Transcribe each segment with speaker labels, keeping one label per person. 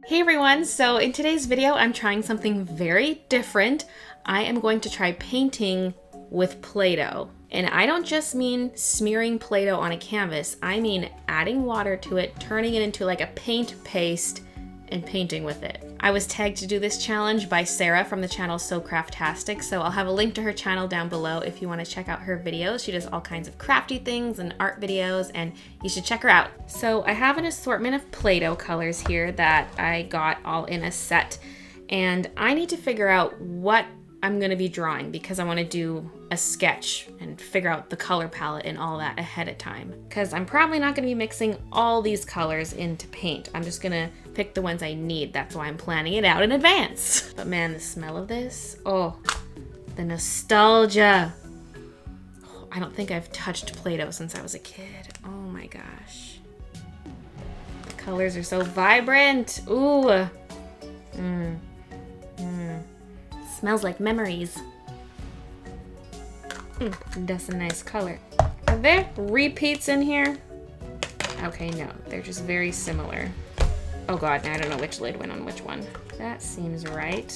Speaker 1: Hey everyone, so in today's video I'm trying something very different. I am going to try painting with Play-Doh. And I don't just mean smearing Play-Doh on a canvas, I mean adding water to it, turning it into like a paint paste, and painting with it. I was tagged to do this challenge by Sarah from the channel So Craftastic, so I'll have a link to her channel down below if you want to check out her videos. She does all kinds of crafty things and art videos, and you should check her out. So I have an assortment of Play-Doh colors here that I got all in a set, and I need to figure out what I'm going to be drawing because I want to do a sketch and figure out the color palette and all that ahead of time. Because I'm probably not going to be mixing all these colors into paint. I'm just going to pick the ones I need. That's why I'm planning it out in advance. But man, the smell of this, oh, the nostalgia. Oh, I don't think I've touched Play-Doh since I was a kid. Oh my gosh. The colors are so vibrant. Ooh. Smells like memories. That's a nice color. Are there repeats in here? Okay, no, they're just very similar. Oh god, now I don't know which lid went on which one. That seems right.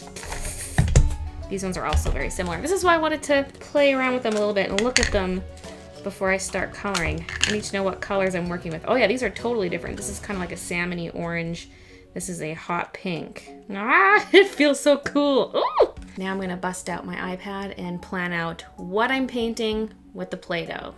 Speaker 1: These ones are also very similar. This is why I wanted to play around with them a little bit and look at them before I start coloring. I need to know what colors I'm working with. Oh yeah, these are totally different. This is kind of like a salmon-y orange. This is a hot pink. Ah, it feels so cool. Ooh! Now I'm gonna bust out my iPad and plan out what I'm painting with the Play-Doh.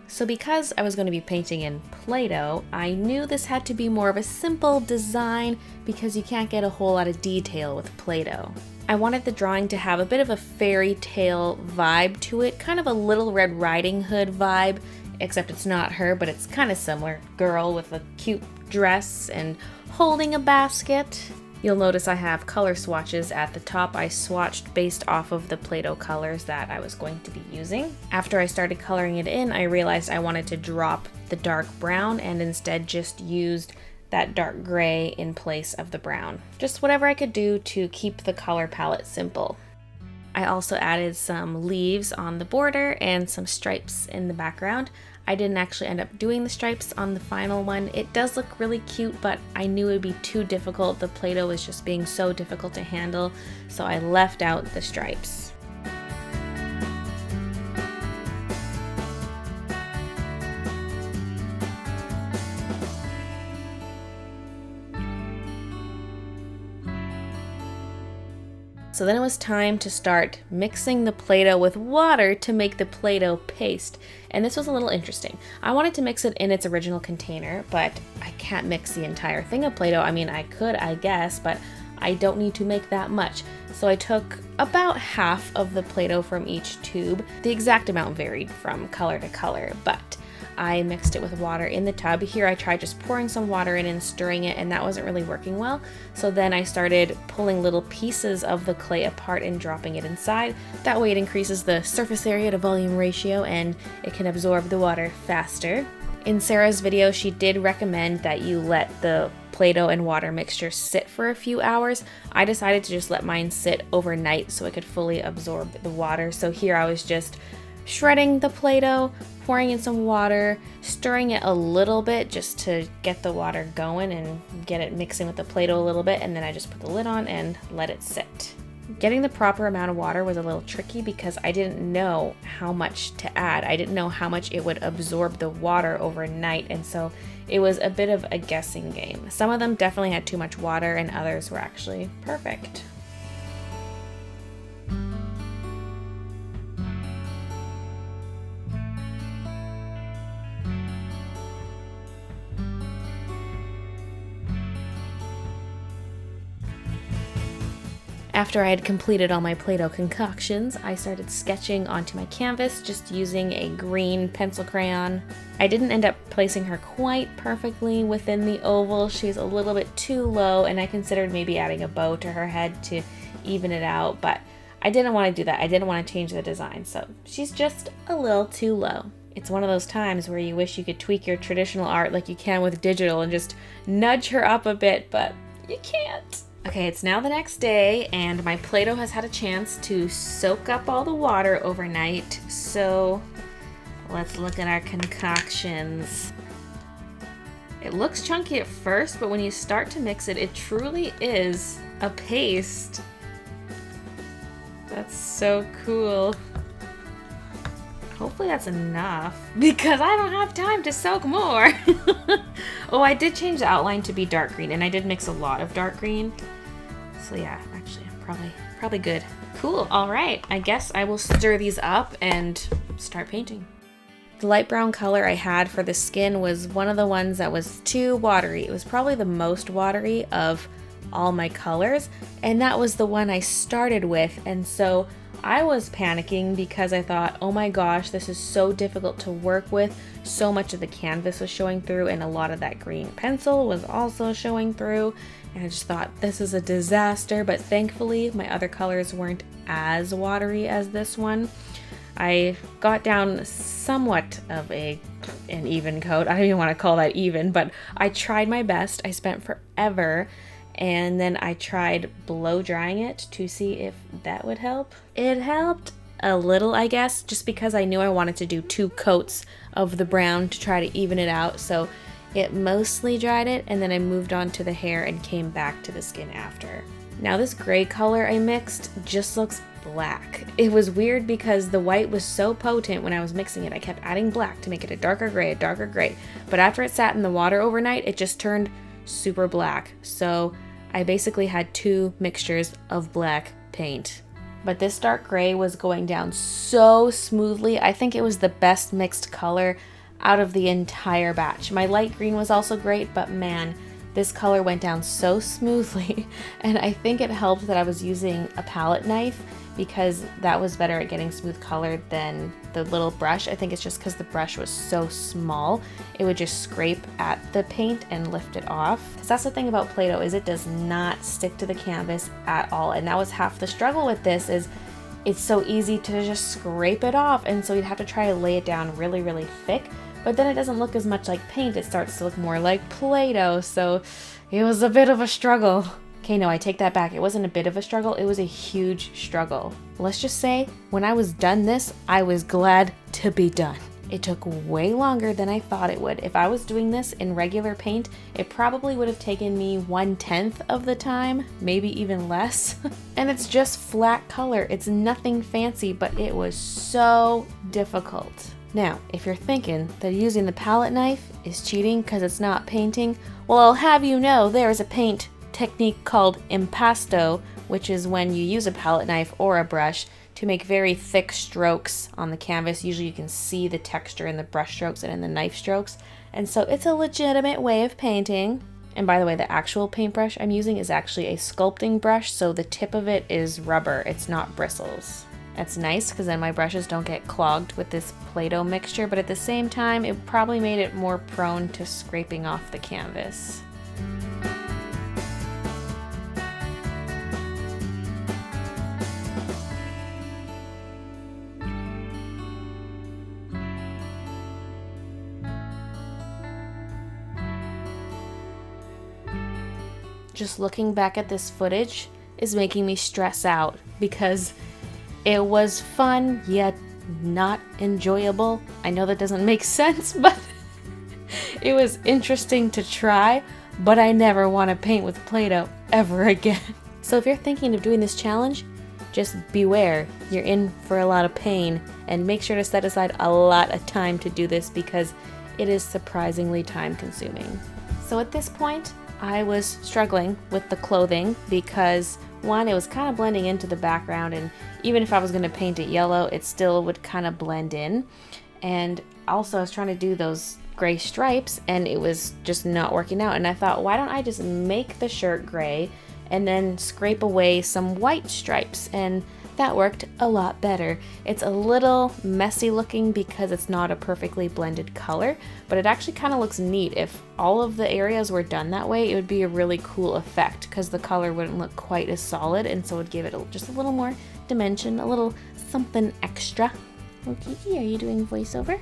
Speaker 1: So because I was going to be painting in Play-Doh, I knew this had to be more of a simple design because you can't get a whole lot of detail with Play-Doh. I wanted the drawing to have a bit of a fairy tale vibe to it, kind of a Little Red Riding Hood vibe, except it's not her, but it's kind of similar. Girl with a cute dress and holding a basket. You'll notice I have color swatches at the top. I swatched based off of the Play-Doh colors that I was going to be using. After I started coloring it in, I realized I wanted to drop the dark brown and instead just used that dark gray in place of the brown. Just whatever I could do to keep the color palette simple. I also added some leaves on the border and some stripes in the background. I didn't actually end up doing the stripes on the final one. It does look really cute, but I knew it would be too difficult. The Play-Doh was just being so difficult to handle, so I left out the stripes. So then it was time to start mixing the Play-Doh with water to make the Play-Doh paste. And this was a little interesting. I wanted to mix it in its original container, but I can't mix the entire thing of Play-Doh. I mean, I could, I guess, but I don't need to make that much. So I took about half of the Play-Doh from each tube. The exact amount varied from color to color, but I mixed it with water in the tub. Here I tried just pouring some water in and stirring it, and that wasn't really working well. So then I started pulling little pieces of the clay apart and dropping it inside. That way it increases the surface area to volume ratio and it can absorb the water faster. In Sarah's video, she did recommend that you let the Play-Doh and water mixture sit for a few hours. I decided to just let mine sit overnight so it could fully absorb the water. So here I was just shredding the Play-Doh, pouring in some water, stirring it a little bit just to get the water going and get it mixing with the Play-Doh a little bit, and then I just put the lid on and let it sit. Getting the proper amount of water was a little tricky because I didn't know how much to add. I didn't know how much it would absorb the water overnight, and so it was a bit of a guessing game. Some of them definitely had too much water and others were actually perfect. After I had completed all my Play-Doh concoctions, I started sketching onto my canvas just using a green pencil crayon. I didn't end up placing her quite perfectly within the oval. She's a little bit too low, and I considered maybe adding a bow to her head to even it out, but I didn't want to do that. I didn't want to change the design, so she's just a little too low. It's one of those times where you wish you could tweak your traditional art like you can with digital and just nudge her up a bit, but you can't. Okay, it's now the next day, and my Play-Doh has had a chance to soak up all the water overnight, so let's look at our concoctions. It looks chunky at first, but when you start to mix it, it truly is a paste. That's so cool. Hopefully that's enough because I don't have time to soak more. Oh, I did change the outline to be dark green, and I did mix a lot of dark green. So yeah, actually I'm probably good. Cool, all right. I guess I will stir these up and start painting. The light brown color I had for the skin was one of the ones that was too watery. It was probably the most watery of all my colors, and that was the one I started with. And so I was panicking because I thought, oh my gosh, this is so difficult to work with. So much of the canvas was showing through, and a lot of that green pencil was also showing through. And I just thought, this is a disaster. But thankfully, my other colors weren't as watery as this one. I got down somewhat of an even coat. I don't even want to call that even, but I tried my best. I spent forever, and then I tried blow drying it to see if that would help. It helped a little, I guess, just because I knew I wanted to do 2 coats of the brown to try to even it out. So it mostly dried it, and then I moved on to the hair and came back to the skin after. Now this gray color I mixed just looks black. It was weird because the white was so potent when I was mixing it. I kept adding black to make it a darker gray. But after it sat in the water overnight, it just turned super black. So I basically had 2 mixtures of black paint. But this dark gray was going down so smoothly. I think it was the best mixed color out of the entire batch. My light green was also great, but man, this color went down so smoothly. And I think it helped that I was using a palette knife, because that was better at getting smooth color than the little brush. I think it's just because the brush was so small, it would just scrape at the paint and lift it off. Because that's the thing about Play-Doh, is it does not stick to the canvas at all. And that was half the struggle with this, is it's so easy to just scrape it off. And so you'd have to try to lay it down really, really thick. But then it doesn't look as much like paint, it starts to look more like Play-Doh. So it was a bit of a struggle. Okay, no, I take that back. It wasn't a bit of a struggle, it was a huge struggle. Let's just say, when I was done this, I was glad to be done. It took way longer than I thought it would. If I was doing this in regular paint, it probably would have taken me 1/10 of the time, maybe even less. And it's just flat color. It's nothing fancy, but it was so difficult. Now, if you're thinking that using the palette knife is cheating because it's not painting, well, I'll have you know there is a paint technique called impasto, which is when you use a palette knife or a brush to make very thick strokes on the canvas. Usually you can see the texture in the brush strokes and in the knife strokes, and so it's a legitimate way of painting. And by the way, the actual paintbrush I'm using is actually a sculpting brush, so the tip of it is rubber, it's not bristles. That's nice because then my brushes don't get clogged with this Play-Doh mixture, but at the same time it probably made it more prone to scraping off the canvas. Just looking back at this footage is making me stress out because it was fun yet not enjoyable. I know that doesn't make sense, but it was interesting to try, but I never want to paint with Play-Doh ever again. So if you're thinking of doing this challenge, just beware, you're in for a lot of pain, and make sure to set aside a lot of time to do this because it is surprisingly time consuming. So at this point, I was struggling with the clothing because one, it was kind of blending into the background, and even if I was going to paint it yellow, it still would kind of blend in. And also I was trying to do those gray stripes and it was just not working out. And I thought, why don't I just make the shirt gray and then scrape away some white stripes? And that worked a lot better. It's a little messy looking because it's not a perfectly blended color, but it actually kind of looks neat. If all of the areas were done that way, it would be a really cool effect because the color wouldn't look quite as solid, and so it would give it just a little more dimension, a little something extra. Oh, Kiki, are you doing voiceover?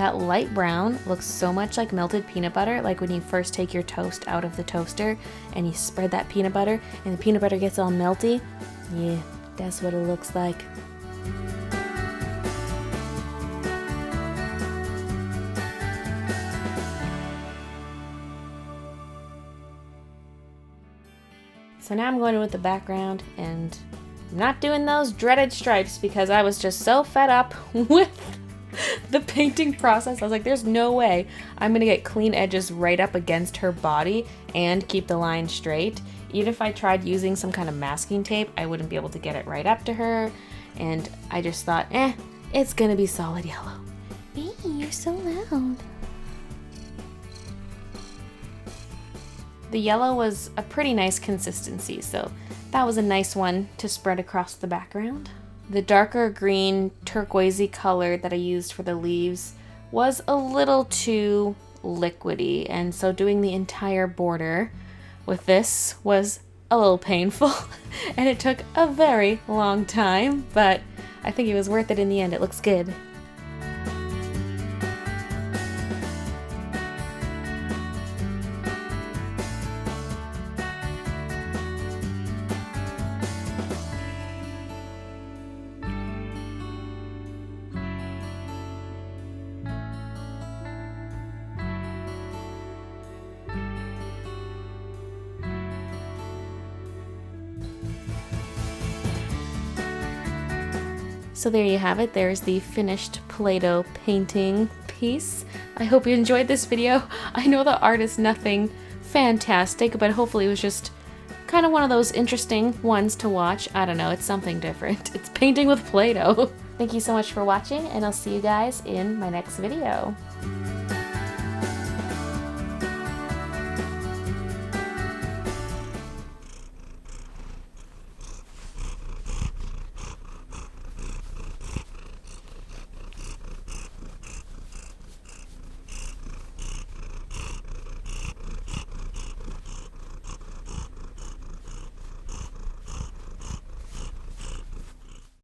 Speaker 1: That light brown looks so much like melted peanut butter, like when you first take your toast out of the toaster and you spread that peanut butter and the peanut butter gets all melty. Yeah, that's what it looks like. So now I'm going in with the background, and I'm not doing those dreaded stripes because I was just so fed up with the painting process. I was like, there's no way I'm gonna get clean edges right up against her body and keep the line straight. Even if I tried using some kind of masking tape, I wouldn't be able to get it right up to her. And I just thought, it's gonna be solid yellow. Hey, you're so loud. The yellow was a pretty nice consistency, so that was a nice one to spread across the background. The darker green turquoisey color that I used for the leaves was a little too liquidy, and so doing the entire border with this was a little painful and it took a very long time, but I think it was worth it in the end. It looks good. So there you have it. There's the finished Play-Doh painting piece. I hope you enjoyed this video. I know the art is nothing fantastic, but hopefully it was just kind of one of those interesting ones to watch. I don't know, it's something different. It's painting with Play-Doh. Thank you so much for watching, and I'll see you guys in my next video.